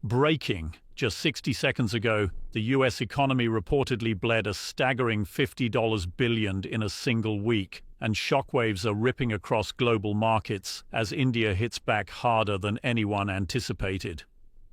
Breaking. Just 60 seconds ago, the US economy reportedly bled a staggering $50 billion in a single week, and shockwaves are ripping across global markets as India hits back harder than anyone anticipated.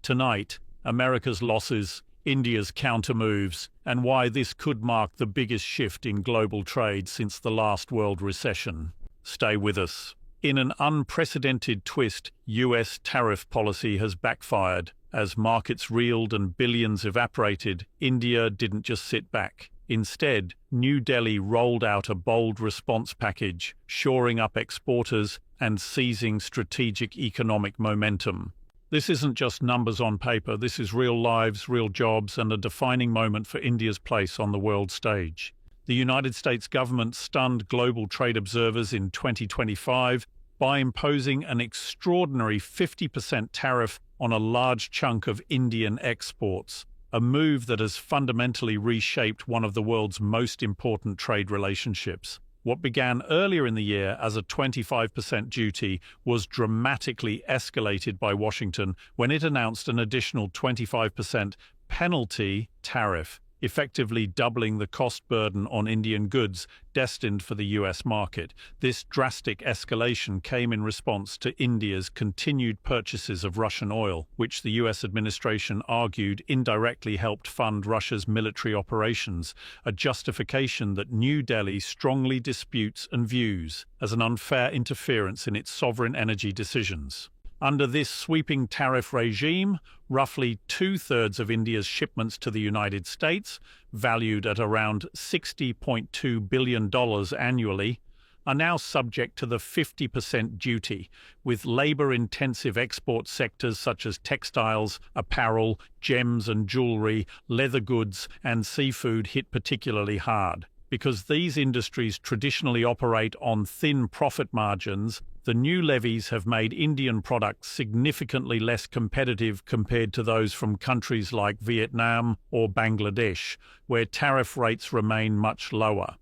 Tonight, America's losses, India's countermoves, and why this could mark the biggest shift in global trade since the last world recession. Stay with us. In an unprecedented twist, US tariff policy has backfired. As markets reeled and billions evaporated, India didn't just sit back. Instead, New Delhi rolled out a bold response package, shoring up exporters and seizing strategic economic momentum. This isn't just numbers on paper, this is real lives, real jobs, and a defining moment for India's place on the world stage. The United States government stunned global trade observers in 2025 by imposing an extraordinary 50% tariff on a large chunk of Indian exports, a move that has fundamentally reshaped one of the world's most important trade relationships. What began earlier in the year as a 25% duty was dramatically escalated by Washington when it announced an additional 25% penalty tariff, effectively doubling the cost burden on Indian goods destined for the US market. This drastic escalation came in response to India's continued purchases of Russian oil, which the US administration argued indirectly helped fund Russia's military operations, a justification that New Delhi strongly disputes and views as an unfair interference in its sovereign energy decisions. Under this sweeping tariff regime, roughly two-thirds of India's shipments to the United States, valued at around $60.2 billion annually, are now subject to the 50% duty, with labor-intensive export sectors such as textiles, apparel, gems and jewelry, leather goods, and seafood hit particularly hard. Because these industries traditionally operate on thin profit margins, the new levies have made Indian products significantly less competitive compared to those from countries like Vietnam or Bangladesh, where tariff rates remain much lower.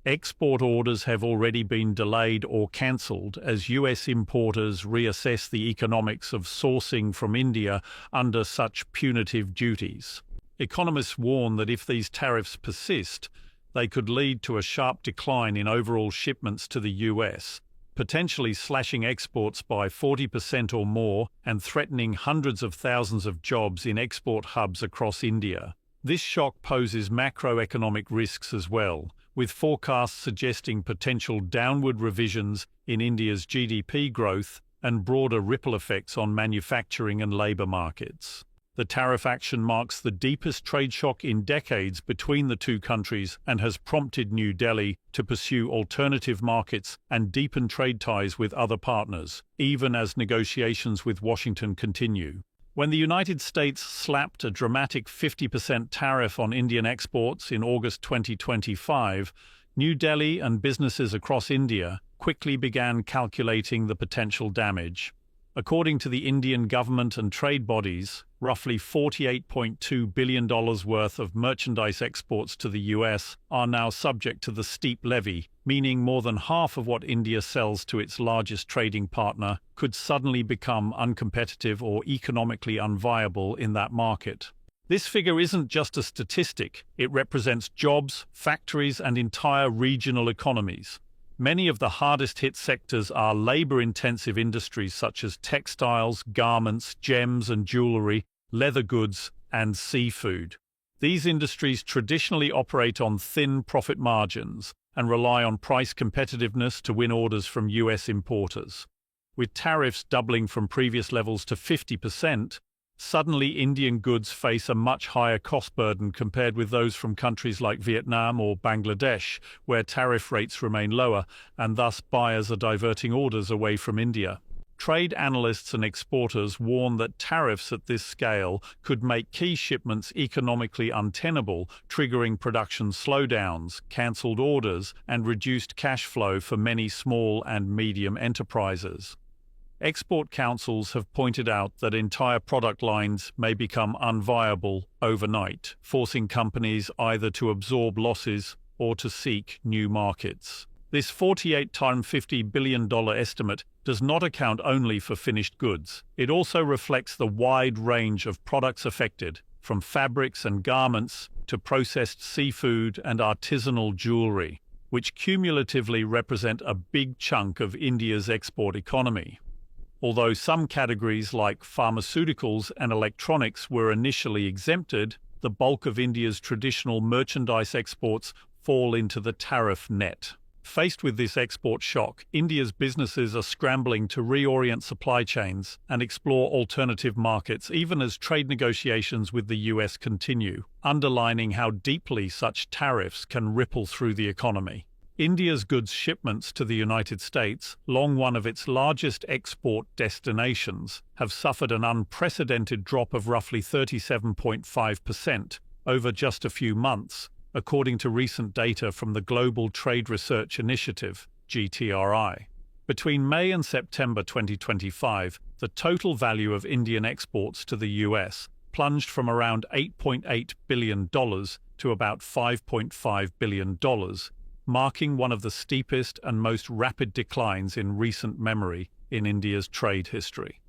Export orders have already been delayed or cancelled as US importers reassess the economics of sourcing from India under such punitive duties. Economists warn that if these tariffs persist, they could lead to a sharp decline in overall shipments to the US, potentially slashing exports by 40% or more and threatening hundreds of thousands of jobs in export hubs across India. This shock poses macroeconomic risks as well, with forecasts suggesting potential downward revisions in India's GDP growth and broader ripple effects on manufacturing and labor markets. The tariff action marks the deepest trade shock in decades between the two countries and has prompted New Delhi to pursue alternative markets and deepen trade ties with other partners, even as negotiations with Washington continue. When the United States slapped a dramatic 50% tariff on Indian exports in August 2025, New Delhi and businesses across India quickly began calculating the potential damage. According to the Indian government and trade bodies, roughly $48.2 billion worth of merchandise exports to the US are now subject to the steep levy, meaning more than half of what India sells to its largest trading partner could suddenly become uncompetitive or economically unviable in that market. This figure isn't just a statistic, it represents jobs, factories, and entire regional economies. Many of the hardest-hit sectors are labor-intensive industries such as textiles, garments, gems and jewelry, leather goods, and seafood. These industries traditionally operate on thin profit margins and rely on price competitiveness to win orders from US importers. With tariffs doubling from previous levels to 50%, suddenly Indian goods face a much higher cost burden compared with those from countries like Vietnam or Bangladesh, where tariff rates remain lower, and thus buyers are diverting orders away from India. Trade analysts and exporters warn that tariffs at this scale could make key shipments economically untenable, triggering production slowdowns, cancelled orders, and reduced cash flow for many small and medium enterprises. Export councils have pointed out that entire product lines may become unviable overnight, forcing companies either to absorb losses or to seek new markets. This 48-time $50 billion estimate does not account only for finished goods. It also reflects the wide range of products affected, from fabrics and garments to processed seafood and artisanal jewelry, which cumulatively represent a big chunk of India's export economy. Although some categories like pharmaceuticals and electronics were initially exempted, the bulk of India's traditional merchandise exports fall into the tariff net. Faced with this export shock, India's businesses are scrambling to reorient supply chains and explore alternative markets, even as trade negotiations with the US continue, underlining how deeply such tariffs can ripple through the economy. India's goods shipments to the United States, long one of its largest export destinations, have suffered an unprecedented drop of roughly 37.5% over just a few months, according to recent data from the Global Trade Research Initiative, GTRI. Between May and September 2025, the total value of Indian exports to the US plunged from around $8.8 billion to about $5.5 billion, marking one of the steepest and most rapid declines in recent memory in India's trade history.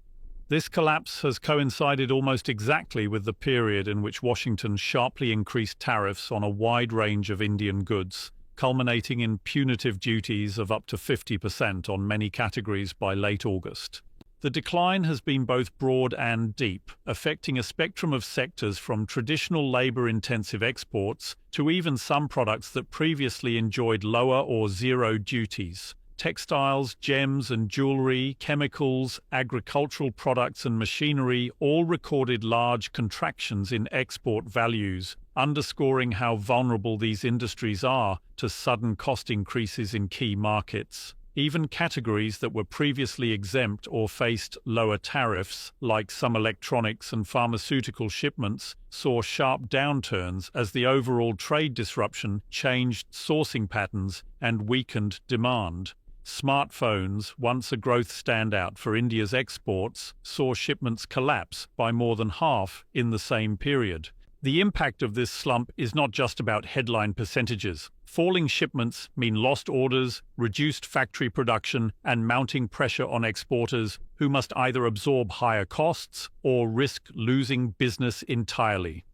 This collapse has coincided almost exactly with the period in which Washington sharply increased tariffs on a wide range of Indian goods, culminating in punitive duties of up to 50% on many categories by late August. The decline has been both broad and deep, affecting a spectrum of sectors from traditional labor-intensive exports to even some products that previously enjoyed lower or zero duties. Textiles, gems and jewelry, chemicals, agricultural products and machinery all recorded large contractions in export values, underscoring how vulnerable these industries are to sudden cost increases in key markets. Even categories that were previously exempt or faced lower tariffs, like some electronics and pharmaceutical shipments, saw sharp downturns as the overall trade disruption changed sourcing patterns and weakened demand. Smartphones, once a growth standout for India's exports, saw shipments collapse by more than half in the same period. The impact of this slump is not just about headline percentages. Falling shipments mean lost orders, reduced factory production, and mounting pressure on exporters who must either absorb higher costs or risk losing business entirely.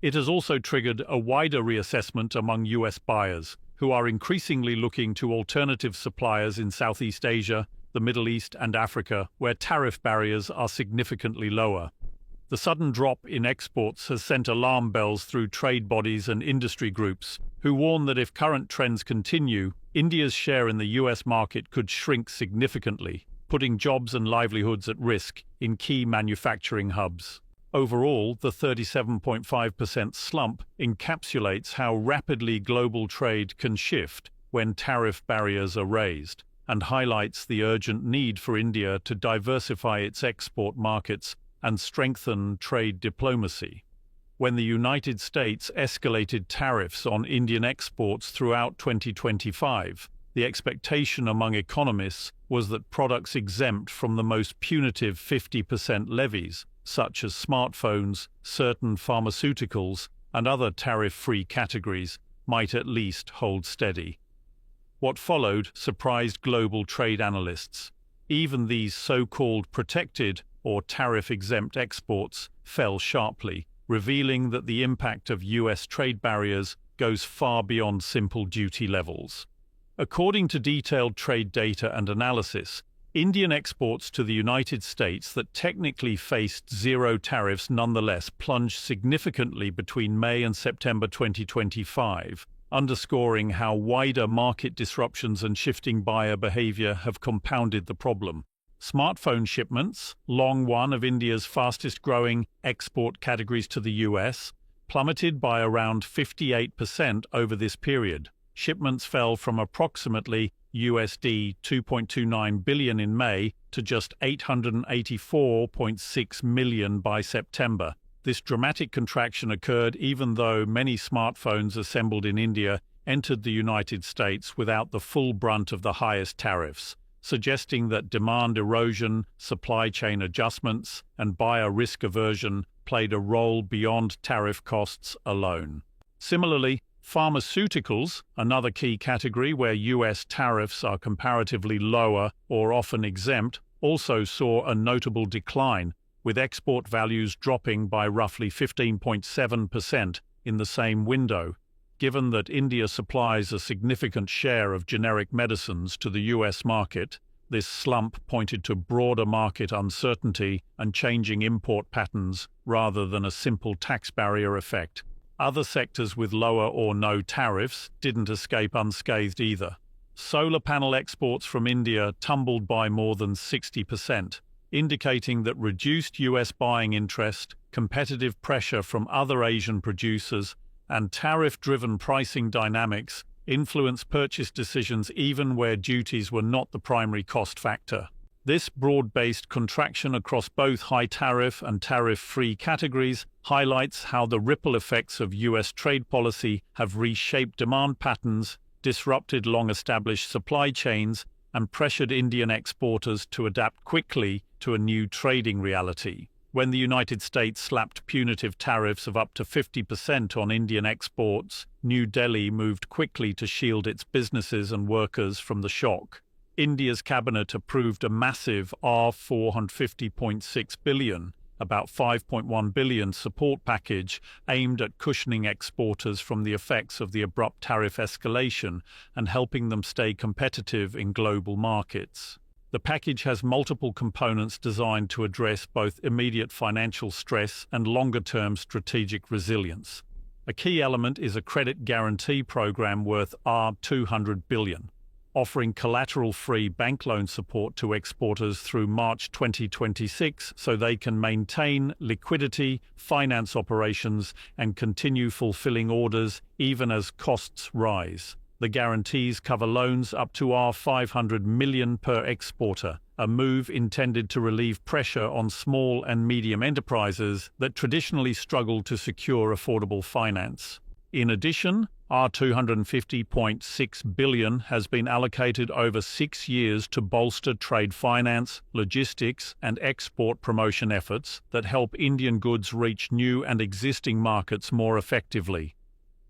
It has also triggered a wider reassessment among US buyers, who are increasingly looking to alternative suppliers in Southeast Asia, the Middle East, and Africa, where tariff barriers are significantly lower. The sudden drop in exports has sent alarm bells through trade bodies and industry groups, who warn that if current trends continue, India's share in the US market could shrink significantly, putting jobs and livelihoods at risk in key manufacturing hubs. Overall, the 37.5% slump encapsulates how rapidly global trade can shift when tariff barriers are raised, and highlights the urgent need for India to diversify its export markets and strengthen trade diplomacy. When the United States escalated tariffs on Indian exports throughout 2025, the expectation among economists was that products exempt from the most punitive 50% levies, such as smartphones, certain pharmaceuticals, and other tariff-free categories, might at least hold steady. What followed surprised global trade analysts. Even these so-called protected or tariff-exempt exports fell sharply, revealing that the impact of US trade barriers goes far beyond simple duty levels. According to detailed trade data and analysis, Indian exports to the United States that technically faced zero tariffs nonetheless plunged significantly between May and September 2025, underscoring how wider market disruptions and shifting buyer behavior have compounded the problem. Smartphone shipments, long one of India's fastest-growing export categories to the US, plummeted by around 58% over this period. Shipments fell from approximately USD 2.29 billion in May to just 884.6 million by September. This dramatic contraction occurred even though many smartphones assembled in India entered the United States without the full brunt of the highest tariffs, suggesting that demand erosion, supply chain adjustments, and buyer risk aversion played a role beyond tariff costs alone. Similarly, Pharmaceuticals, another key category where US tariffs are comparatively lower or often exempt, also saw a notable decline, with export values dropping by roughly 15.7% in the same window. Given that India supplies a significant share of generic medicines to the US market, this slump pointed to broader market uncertainty and changing import patterns rather than a simple tax barrier effect. Other sectors with lower or no tariffs didn't escape unscathed either. Solar panel exports from India tumbled by more than 60%, indicating that reduced US buying interest, competitive pressure from other Asian producers, and tariff-driven pricing dynamics influence purchase decisions even where duties were not the primary cost factor. This broad-based contraction across both high-tariff and tariff-free categories highlights how the ripple effects of US trade policy have reshaped demand patterns, disrupted long-established supply chains, and pressured Indian exporters to adapt quickly to a new trading reality. When the United States slapped punitive tariffs of up to 50% on Indian exports, New Delhi moved quickly to shield its businesses and workers from the shock. India's cabinet approved a massive $450.6 billion, about $5.1 billion support package aimed at cushioning exporters from the effects of the abrupt tariff escalation and helping them stay competitive in global markets. The package has multiple components designed to address both immediate financial stress and longer-term strategic resilience. A key element is a credit guarantee program worth $200 billion, offering collateral-free bank loan support to exporters through March 2026 so they can maintain liquidity, finance operations, and continue fulfilling orders even as costs rise. The guarantees cover loans up to $500 million per exporter, a move intended to relieve pressure on small and medium enterprises that traditionally struggle to secure affordable finance. In addition, $250.6 billion has been allocated over 6 years to bolster trade finance, logistics, and export promotion efforts that help Indian goods reach new and existing markets more effectively.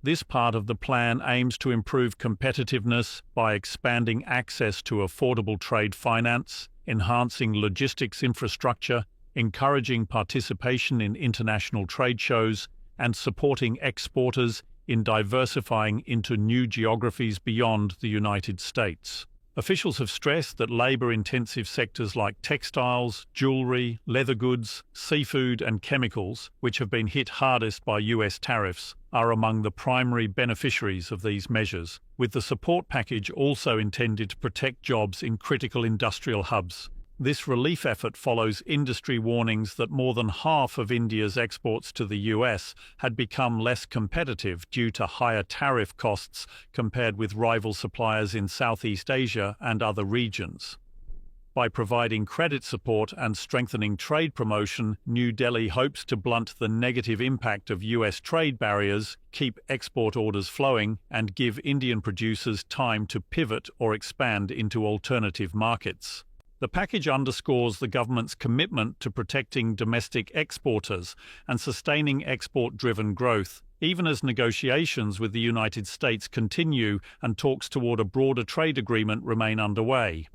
This part of the plan aims to improve competitiveness by expanding access to affordable trade finance, enhancing logistics infrastructure, encouraging participation in international trade shows, and supporting exporters in diversifying into new geographies beyond the United States. Officials have stressed that labor-intensive sectors like textiles, jewelry, leather goods, seafood, and chemicals, which have been hit hardest by US tariffs, are among the primary beneficiaries of these measures, with the support package also intended to protect jobs in critical industrial hubs. This relief effort follows industry warnings that more than half of India's exports to the US had become less competitive due to higher tariff costs compared with rival suppliers in Southeast Asia and other regions. By providing credit support and strengthening trade promotion, New Delhi hopes to blunt the negative impact of US trade barriers, keep export orders flowing, and give Indian producers time to pivot or expand into alternative markets. The package underscores the government's commitment to protecting domestic exporters and sustaining export-driven growth, even as negotiations with the United States continue and talks toward a broader trade agreement remain underway.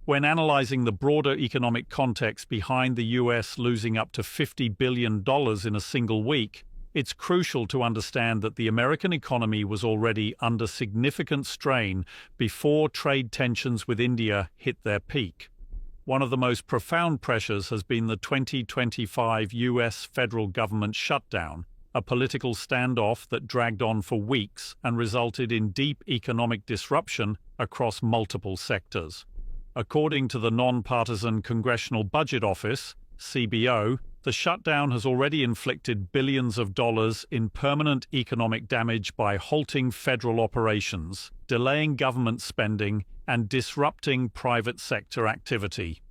When analyzing the broader economic context behind the US losing up to $50 billion in a single week, it's crucial to understand that the American economy was already under significant strain before trade tensions with India hit their peak. One of the most profound pressures has been the 2025 US federal government shutdown, a political standoff that dragged on for weeks and resulted in deep economic disruption across multiple sectors. According to the Nonpartisan Congressional Budget Office, CBO, the shutdown has already inflicted billions of dollars in permanent economic damage by halting federal operations, delaying government spending, and disrupting private sector activity.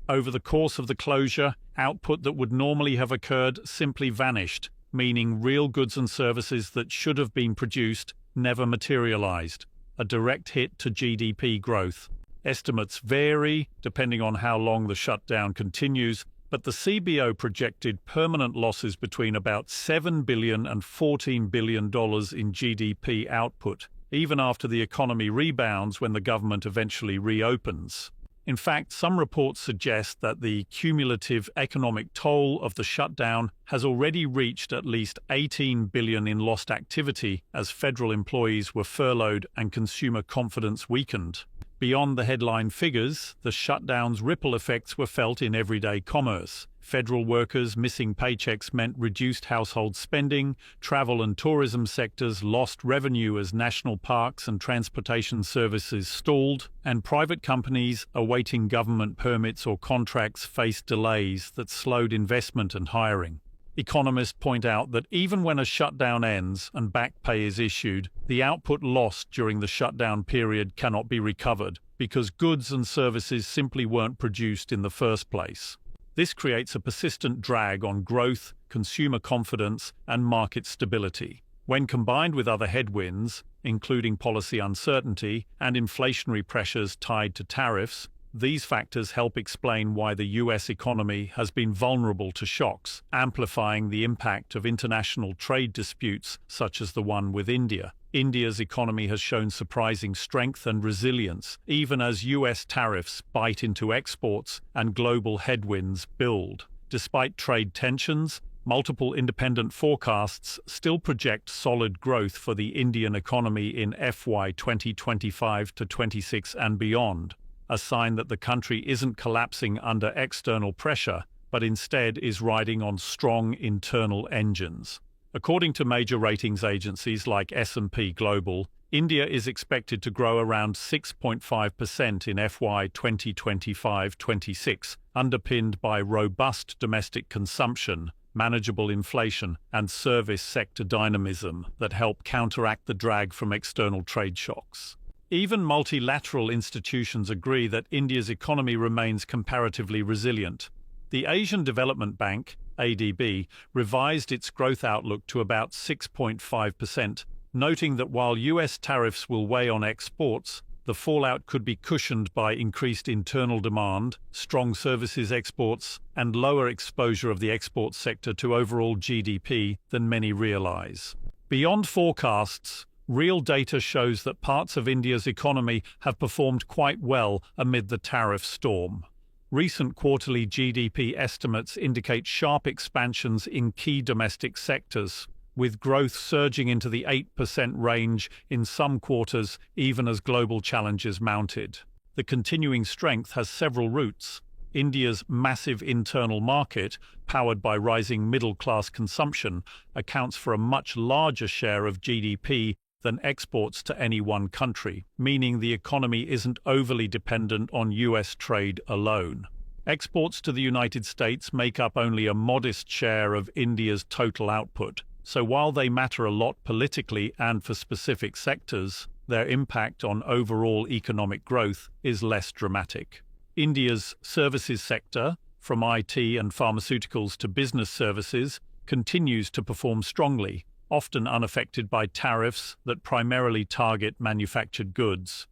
Over the course of the closure, output that would normally have occurred simply vanished, meaning real goods and services that should have been produced never materialized, a direct hit to GDP growth. Estimates vary, depending on how long the shutdown continues, But the CBO projected permanent losses between about $7 billion and $14 billion in GDP output, even after the economy rebounds when the government eventually reopens. In fact, some reports suggest that the cumulative economic toll of the shutdown has already reached at least $18 billion in lost activity as federal employees were furloughed and consumer confidence weakened. Beyond the headline figures, the shutdown's ripple effects were felt in everyday commerce. Federal workers missing paychecks meant reduced household spending, travel and tourism sectors lost revenue as national parks and transportation services stalled, and private companies awaiting government permits or contracts faced delays that slowed investment and hiring. Economists point out that even when a shutdown ends and back pay is issued, the output lost during the shutdown period cannot be recovered because goods and services simply weren't produced in the first place. This creates a persistent drag on growth, consumer confidence, and market stability. When combined with other headwinds, including policy uncertainty and inflationary pressures tied to tariffs, these factors help explain why the U.S. economy has been vulnerable to shocks, amplifying the impact of international trade disputes such as the one with India. India's economy has shown surprising strength and resilience, even as U.S. tariffs bite into exports and global headwinds build. Despite trade tensions, multiple independent forecasts still project solid growth for the Indian economy in FY 2025 to 26 and beyond, a sign that the country isn't collapsing under external pressure, but instead is riding on strong internal engines. According to major ratings agencies like S&P Global, India is expected to grow around 6.5% in FY 2025-26, underpinned by robust domestic consumption, manageable inflation, and service sector dynamism that help counteract the drag from external trade shocks. Even multilateral institutions agree that India's economy remains comparatively resilient. The Asian Development Bank, ADB, revised its growth outlook to about 6.5%, noting that while U.S. tariffs will weigh on exports, the fallout could be cushioned by increased internal demand, strong services exports, and lower exposure of the export sector to overall GDP than many realize. Beyond forecasts, real data shows that parts of India's economy have performed quite well amid the tariff storm. Recent quarterly GDP estimates indicate sharp expansions in key domestic sectors, with growth surging into the 8% range in some quarters even as global challenges mounted. The continuing strength has several roots. India's massive internal market, powered by rising middle-class consumption, accounts for a much larger share of GDP than exports to any one country, meaning the economy isn't overly dependent on U.S. trade alone. Exports to the United States make up only a modest share of India's total output, so while they matter a lot politically and for specific sectors, their impact on overall economic growth is less dramatic. India's services sector, from IT and pharmaceuticals to business services, continues to perform strongly, often unaffected by tariffs that primarily target manufactured goods.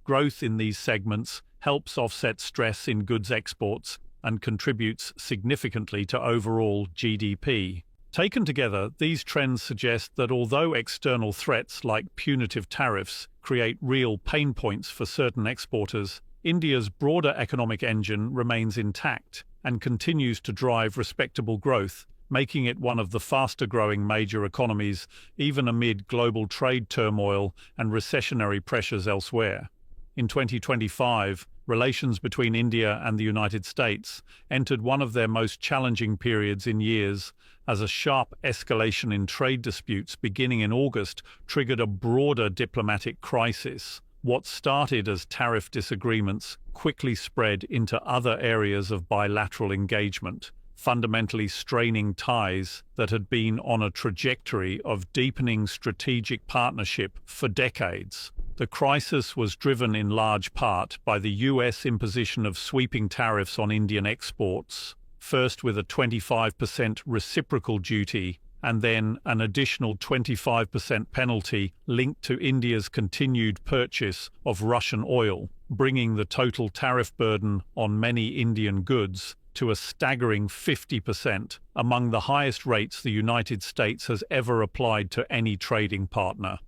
Growth in these segments helps offset stress in goods exports and contributes significantly to overall GDP. Taken together, these trends suggest that although external threats like punitive tariffs create real pain points for certain exporters, India's broader economic engine remains intact and continues to drive respectable growth, making it one of the faster-growing major economies even amid global trade turmoil and recessionary pressures elsewhere. In 2025, relations between India and the United States entered one of their most challenging periods in years, as a sharp escalation in trade disputes beginning in August triggered a broader diplomatic crisis. What started as tariff disagreements quickly spread into other areas of bilateral engagement, fundamentally straining ties that had been on a trajectory of deepening strategic partnership for decades. The crisis was driven in large part by the U.S. imposition of sweeping tariffs on Indian exports, first with a 25% reciprocal duty and then an additional 25% penalty linked to India's continued purchase of Russian oil, bringing the total tariff burden on many Indian goods to a staggering 50%, among the highest rates the United States has ever applied to any trading partner.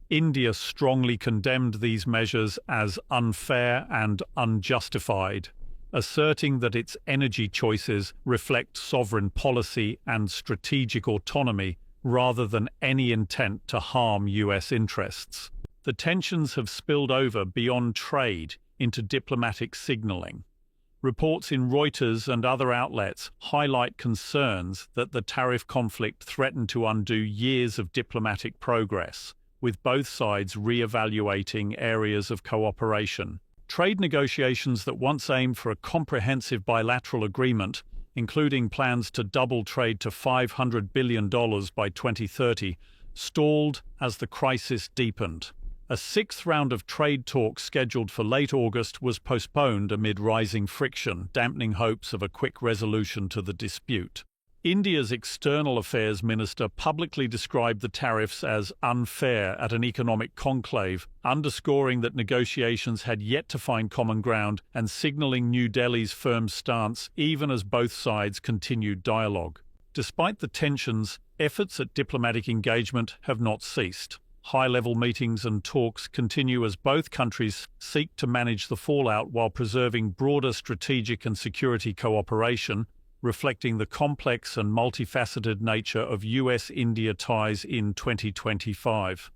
India strongly condemned these measures as unfair and unjustified, asserting that its energy choices reflect sovereign policy and strategic autonomy rather than any intent to harm U.S. interests. The tensions have spilled over beyond trade into diplomatic signaling. Reports in Reuters and other outlets highlight concerns that the tariff conflict threatened to undo years of diplomatic progress, with both sides re-evaluating areas of cooperation. Trade negotiations that once aimed for a comprehensive bilateral agreement, including plans to double trade to $500 billion by 2030, stalled as the crisis deepened. A sixth round of trade talks scheduled for late August was postponed amid rising friction, dampening hopes of a quick resolution to the dispute. India's External Affairs Minister publicly described the tariffs as unfair at an economic conclave, underscoring that negotiations had yet to find common ground and signaling New Delhi's firm stance even as both sides continued dialogue. Despite the tensions, efforts at diplomatic engagement have not ceased. High-level meetings and talks continue as both countries seek to manage the fallout while preserving broader strategic and security cooperation, reflecting the complex and multifaceted nature of US-India ties in 2025.